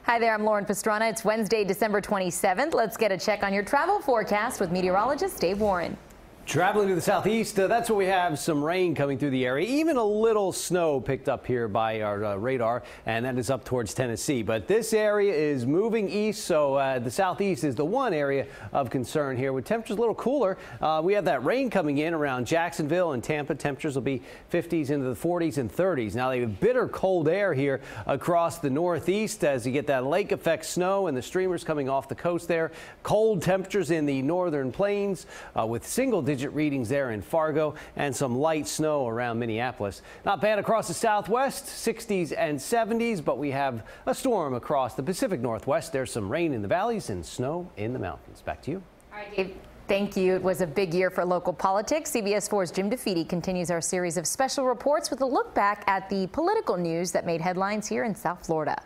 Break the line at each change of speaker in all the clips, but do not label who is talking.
Hi there, I'm Lauren Pastrana. It's Wednesday, December 27th. Let's get a check on your travel forecast with meteorologist Dave Warren.
Traveling to the southeast, that's where we have some rain coming through the area. Even a little snow picked up here by our radar, and that is up towards Tennessee. But this area is moving east, so the southeast is the one area of concern here. With temperatures a little cooler, we have that rain coming in around Jacksonville and Tampa. Temperatures will be 50s into the 40s and 30s. Now, they have bitter cold air here across the northeast as you get that lake effect snow and the streamers coming off the coast there. Cold temperatures in the northern plains with single-digit readings there in Fargo and some light snow around Minneapolis. Not bad across the southwest, 60s and 70s, but we have a storm across the Pacific Northwest. There's some rain in the valleys and snow in the mountains. Back to you.
All right, Dave. Thank you. It was a big year for local politics. CBS 4's Jim DeFede continues our series of special reports with a look back at the political news that made headlines here in South Florida.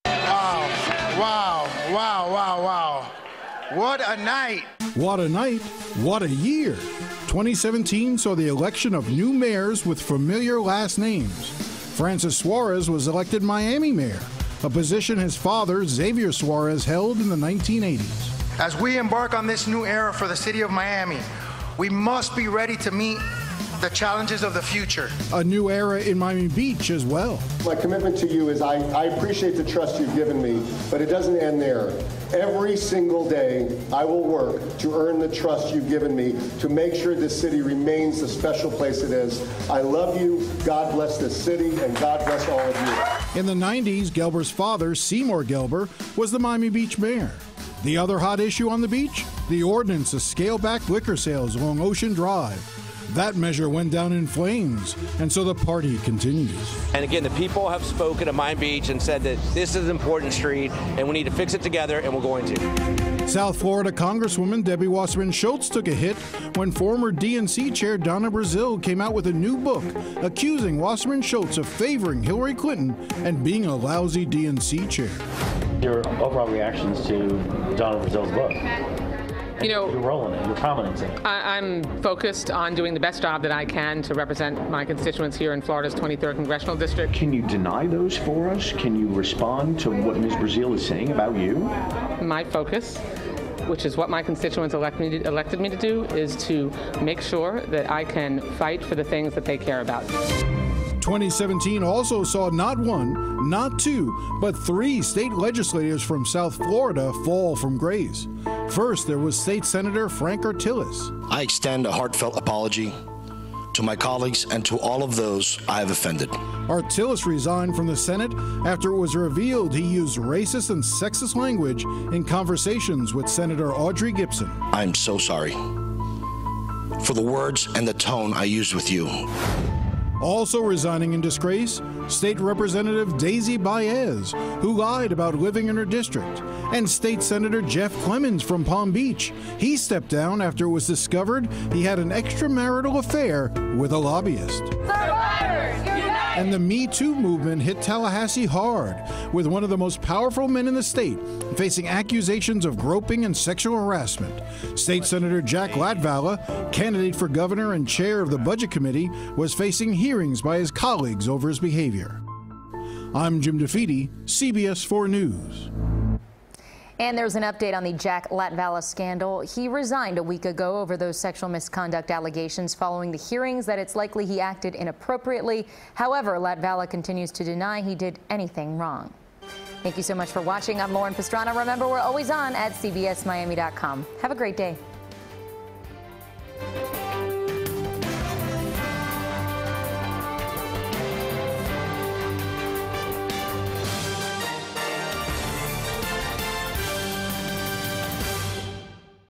Wow, wow, wow, wow, wow. What a night.
What a night. What a year. 2017 saw the election of new mayors with familiar last names. Francis Suarez was elected Miami mayor, a position his father, Xavier Suarez, held in the 1980s.
As we embark on this new era for the city of Miami, we must be ready to meet the challenges of the future.
A new era in Miami Beach as well.
My commitment to you is I appreciate the trust you've given me, but it doesn't end there. Every single day, I will work to earn the trust you've given me to make sure this city remains the special place it is. I love you. God bless this city, and God bless all of you.
In the 90s, Gelber's father, Seymour Gelber, was the Miami Beach mayor. The other hot issue on the beach? The ordinance to scale back liquor sales along Ocean Drive. That measure went down in flames, and so the party continues.
And again, the people have spoken at Miami Beach and said that this is an important street, and we need to fix it together, and we're going to.
South Florida Congresswoman Debbie Wasserman Schultz took a hit when former DNC Chair Donna Brazile came out with a new book accusing Wasserman Schultz of favoring Hillary Clinton and being a lousy DNC chair.
Your overall reactions to Donna Brazile's book?
You know,
your role in it, your prominence in it.
I'm focused on doing the best job that I can to represent my constituents here in Florida's 23rd Congressional District.
Can you deny those for us? Can you respond to what Ms. Brazile is saying about you?
My focus, which is what my constituents elected me to do, is to make sure that I can fight for the things that they care about.
2017 also saw not one, not two, but three state legislators from South Florida fall from grace. First, there was State Senator Frank Artillis.
I extend a heartfelt apology to my colleagues and to all of those I have offended.
Artillis resigned from the Senate after it was revealed he used racist and sexist language in conversations with Senator Audrey Gibson.
I'm so sorry for the words and the tone I used with you.
Also resigning in disgrace, State Representative Daisy Baez, who lied about living in her district, and State Senator Jeff Clemens from Palm Beach. He stepped down after it was discovered he had an extramarital affair with a lobbyist.
Survivors Unite!
And the Me Too movement hit Tallahassee hard, with one of the most powerful men in the state facing accusations of groping and sexual harassment. State Senator Jack Latvala, candidate for governor and chair of the Budget Committee, was facing hearings by his colleagues over his behavior. I'm Jim DeFede, CBS 4 News.
And there's an update on the Jack Latvala scandal. He resigned a week ago over those sexual misconduct allegations following the hearings that it's likely he acted inappropriately. However, Latvala continues to deny he did anything wrong. Thank you so much for watching. I'm Lauren Pastrana. Remember, we're always on at cbsmiami.com. Have a great day.